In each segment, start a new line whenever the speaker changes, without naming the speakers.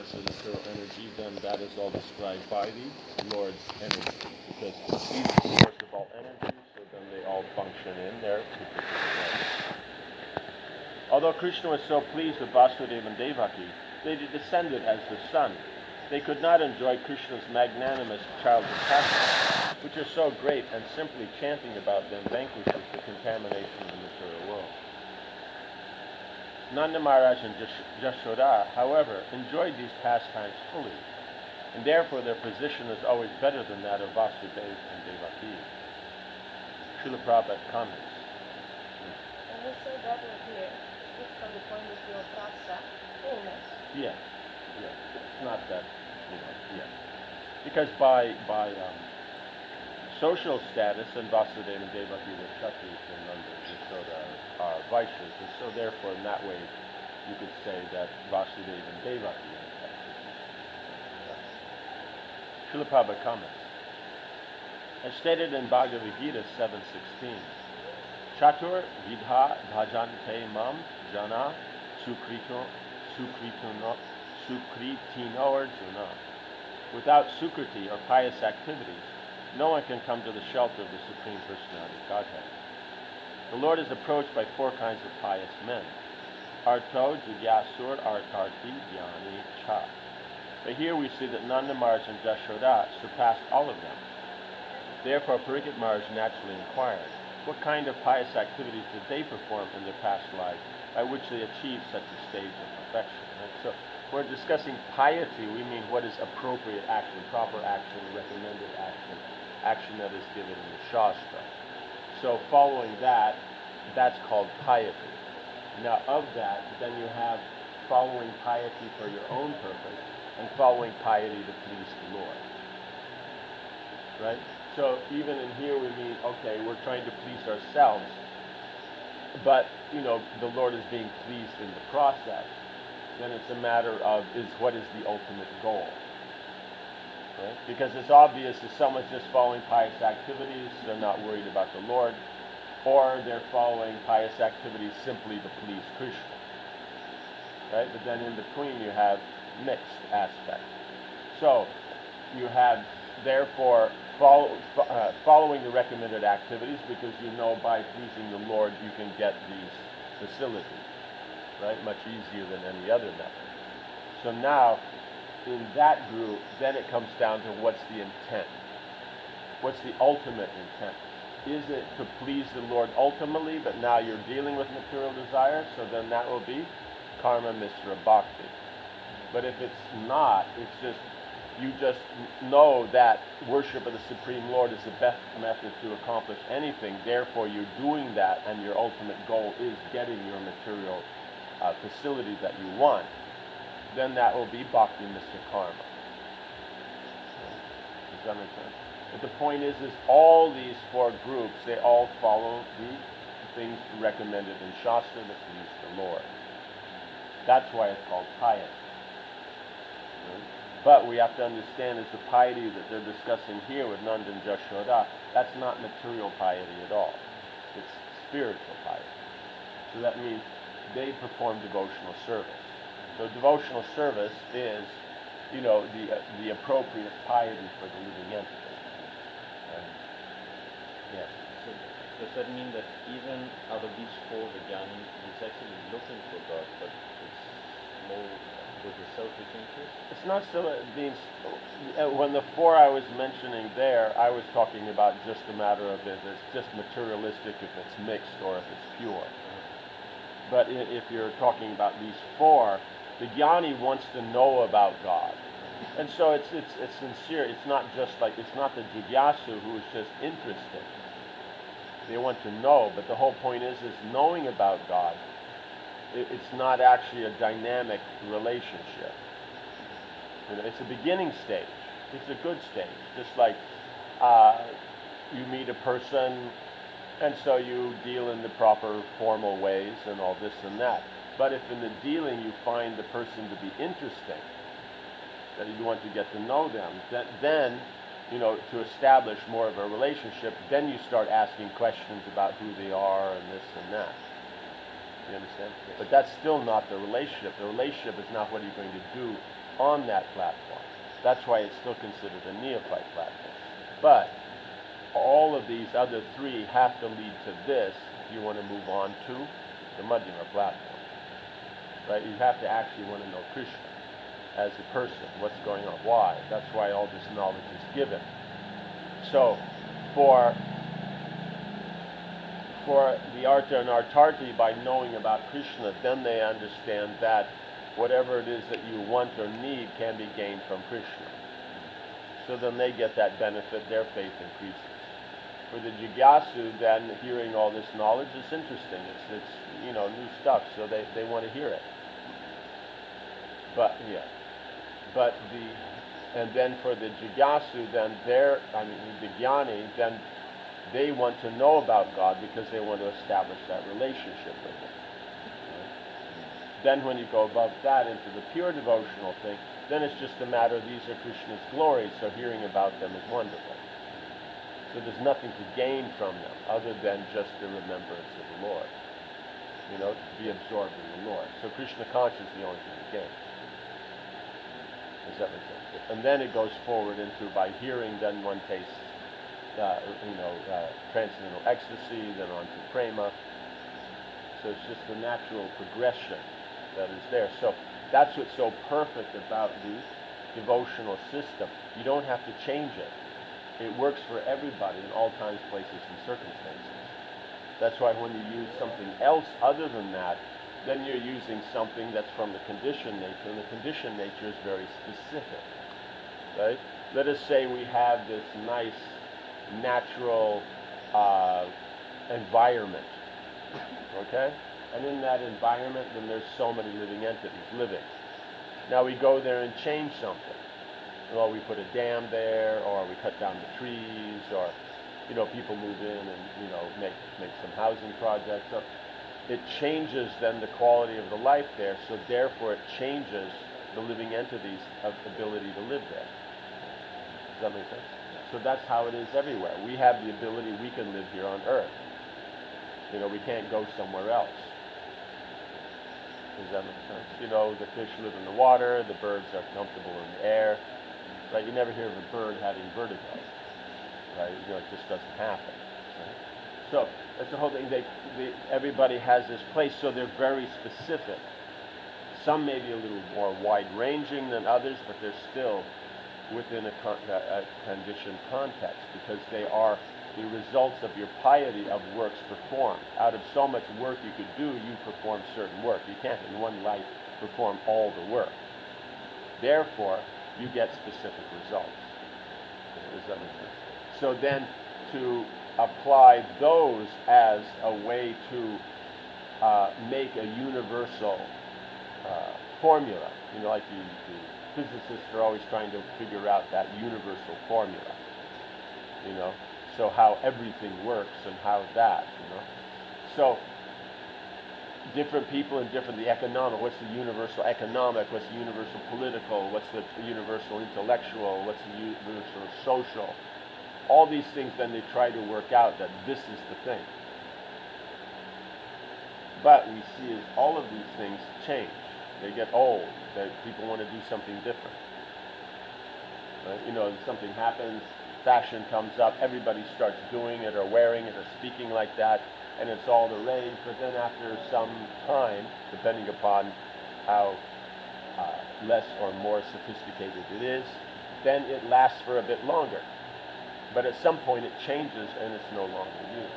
source of material energy, then that is all described by the Lord's energy, because he's the source of all energy, so then they all function in their particular way. Although Krishna was so pleased with Vasudeva and Devaki, they descended as the sun. They could not enjoy Krishna's magnanimous childish passions, which are so great, and simply chanting about them vanquishes the contamination of the material world. Nanda Maharaj and Jashoda, however, enjoyed these pastimes fully, and therefore their position is always better than that of Vasudeva and Devaki. Srila Prabhupada comments.
And we say that here, just from the point of view of rasa, fullness.
Yeah. It's not that, because by social status, and Vasudeva and Devaki were Kshatriyas and Nanda and Yashoda are Vaishyas, and so therefore in that way you could say that Vasudeva and Devaki are Kshatriyas. Srila Prabhupada comments. As stated in Bhagavad Gita 7:16, Chatur vidha bhajante mam jana sukrito Arjuna. Without sukriti or pious activities, no one can come to the shelter of the Supreme Personality of Godhead. The Lord is approached by four kinds of pious men: Arto, Jigyasur, Artarthi, Jnani, Cha. But here we see that Nanda Maharaj and Jashoda surpassed all of them. Therefore, Parikshit Maharaj naturally inquired, what kind of pious activities did they perform in their past lives by which they achieved such a stage of perfection? And so, we're discussing piety, we mean what is appropriate action, proper action, recommended action, action that is given in the Shastra. So following that, that's called piety. Now of that, then you have following piety for your own purpose and following piety to please the Lord. Right? So even in here we mean, okay, we're trying to please ourselves, but, the Lord is being pleased in the process. Then it's a matter of what is the ultimate goal. Right? Because it's obvious if someone's just following pious activities, they're not worried about the Lord, or they're following pious activities simply to please Krishna. Right? But then in between you have mixed aspects. So you have, therefore, following the recommended activities, because by pleasing the Lord you can get these facilities. Right? Much easier than any other method. So now, in that group, then it comes down to what's the intent. What's the ultimate intent? Is it to please the Lord ultimately, but now you're dealing with material desires, so then that will be karma misra bhakti. But if it's not, it's just, you just know that worship of the Supreme Lord is the best method to accomplish anything, therefore you're doing that, and your ultimate goal is getting your material facility that you want, then that will be bhakti misra karma. Does that make sense? But the point is all these four groups, they all follow the things recommended in Shastra that please the Lord. That's why it's called piety. Right? But we have to understand is the piety that they're discussing here with Nanda and Jashoda, that's not material piety at all. It's spiritual piety. So that means they perform devotional service. So devotional service is, the appropriate piety for the living entity. Yes.
So does that mean that even out of these four, the jnani is actually looking for God, but it's more with the selfish interest?
It's not still being. When the four I was mentioning there, I was talking about just a matter of if it's just materialistic, if it's mixed, or if it's pure. But if you're talking about these four, the jnani wants to know about God. And so it's sincere. It's not the jigyasu who is just interested. They want to know, but the whole point is knowing about God. It's not actually a dynamic relationship. It's a beginning stage. It's a good stage. Just like you meet a person, and so you deal in the proper formal ways and all this and that. But if in the dealing you find the person to be interesting, that you want to get to know them, then, to establish more of a relationship, then you start asking questions about who they are and this and that. You understand? Yes. But that's still not the relationship. The relationship is not what are you going to do on that platform. That's why it's still considered a neophyte platform. But all of these other three have to lead to this if you want to move on to the Madhyama platform. Right? You have to actually want to know Krishna as a person, what's going on, why. That's why all this knowledge is given. So, for the Arta and Artarti, by knowing about Krishna, then they understand that whatever it is that you want or need can be gained from Krishna. So then they get that benefit, their faith increases. For the Jigyasu, then, hearing all this knowledge is interesting. It's new stuff, so they want to hear it. And then for the Jigyasu, then the Jnani, then they want to know about God because they want to establish that relationship with Him. Then when you go above that into the pure devotional thing, then it's just a matter of these are Krishna's glories, so hearing about them is wonderful. So there's nothing to gain from them other than just the remembrance of the Lord. To be absorbed in the Lord. So Krishna consciousness is the only thing to gain. Does that make sense? And then it goes forward into, by hearing, then one tastes, transcendental ecstasy, then on to prema. So it's just the natural progression that is there. So that's what's so perfect about the devotional system. You don't have to change it. It works for everybody in all times, places, and circumstances. That's why when you use something else other than that, then you're using something that's from the conditioned nature, and the conditioned nature is very specific, right? Let us say we have this nice, natural environment, okay? And in that environment, then there's so many living entities living. Now we go there and change something. Well, we put a dam there, or we cut down the trees, or, people move in and, make some housing projects. So it changes then the quality of the life there, so therefore it changes the living entities' ability to live there. Does that make sense? So that's how it is everywhere. We have the ability, we can live here on Earth. We can't go somewhere else. Does that make sense? The fish live in the water, the birds are comfortable in the air. Right? You never hear of a bird having vertigo. Right? It just doesn't happen. Right? So that's the whole thing. Everybody has this place, so they're very specific. Some may be a little more wide-ranging than others, but they're still within a conditioned context because they are the results of your piety of works performed. Out of so much work you could do, you perform certain work. You can't in one life perform all the work. Therefore, you get specific results. Does that make sense? So then to apply those as a way to make a universal formula, like the physicists are always trying to figure out that universal formula, so how everything works and how that, So different people in the economic, what's the universal economic, what's the universal political, what's the universal intellectual, what's the universal social. All these things, then they try to work out that this is the thing. But we see as all of these things change. They get old. That people want to do something different. Right? Something happens, fashion comes up, everybody starts doing it or wearing it or speaking like that, and it's all the rage. But then after some time, depending upon how less or more sophisticated it is, then it lasts for a bit longer. But at some point it changes and it's no longer used.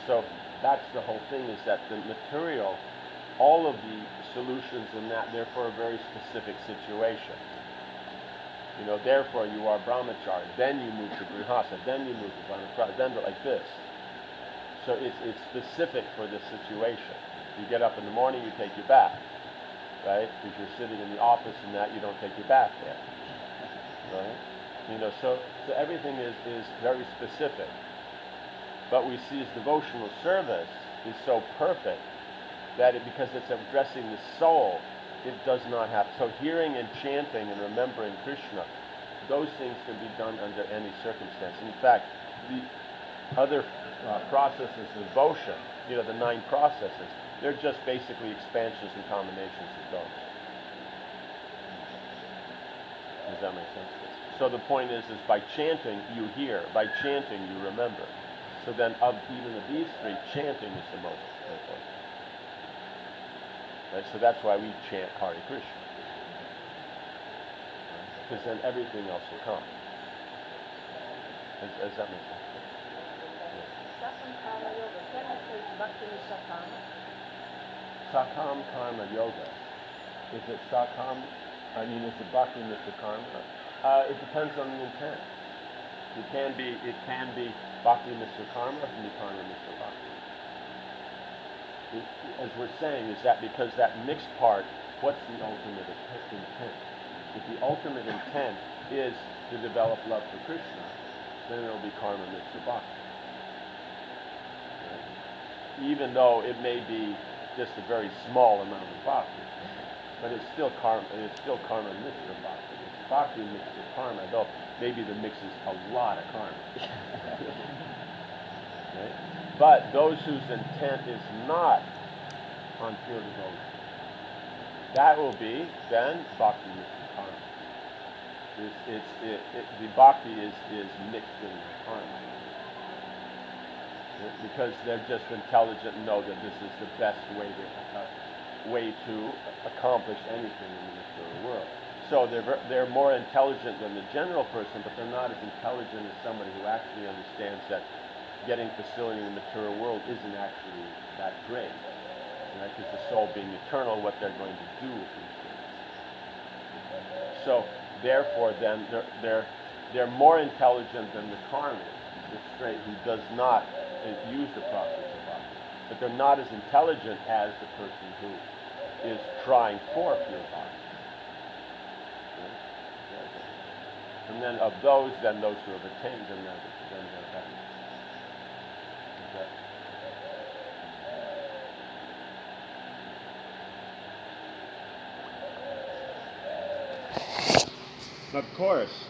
So that's the whole thing, is that the material, all of the solutions in that, they're for a very specific situation. Therefore you are brahmachari, then you move to grihastha, then you move to vanaprastha, then like this. So it's specific for this situation. You get up in the morning, you take your bath, right? If you're sitting in the office and that, you don't take your bath there, right? So everything is very specific. But we see as devotional service is so perfect that because it's addressing the soul, it does not have. So hearing and chanting and remembering Krishna, those things can be done under any circumstance. In fact, the other processes of devotion, the 9 processes, they're just basically expansions and combinations of those. Does that make sense? So the point is by chanting you hear, by chanting you remember. So then even of these three, chanting is the most important. Right? So that's why we chant Hare Krishna. Because then everything else will come. Does that make sense?
Sakam Karma Yoga. Technically it's Bhakti Sakama.
Sakam Karma Yoga. Is it Sakam? I mean, is it Bhakti Mr. Karma? It depends on the intent. It can be Bhakti Mr. Karma, it can be Karma Mr. Bhakti. As we're saying, is that because that mixed part, what's the ultimate intent? If the ultimate intent is to develop love for Krishna, then it'll be Karma Mr. Bhakti. Right? Even though it may be just a very small amount of Bhakti, but it's still Karma Mr. Bhakti. It's Bhakti Mr. Karma, though maybe the mix is a lot of Karma. Right? But those whose intent is not on pure devotion, that will be then Bhakti Mr. Karma. The Bhakti is mixed in with Karma. Because they're just intelligent and know that this is the best way to accomplish anything in the material world. So they're more intelligent than the general person, but they're not as intelligent as somebody who actually understands that getting facility in the material world isn't actually that great. Right? Because the soul being eternal, what they're going to do with these things. So therefore, then they're more intelligent than the karmic, the straight, who does not use the process of bhakti. But they're not as intelligent as the person who is trying for pure bhakti. Right? And then of those who have attained, then they're better. Of course,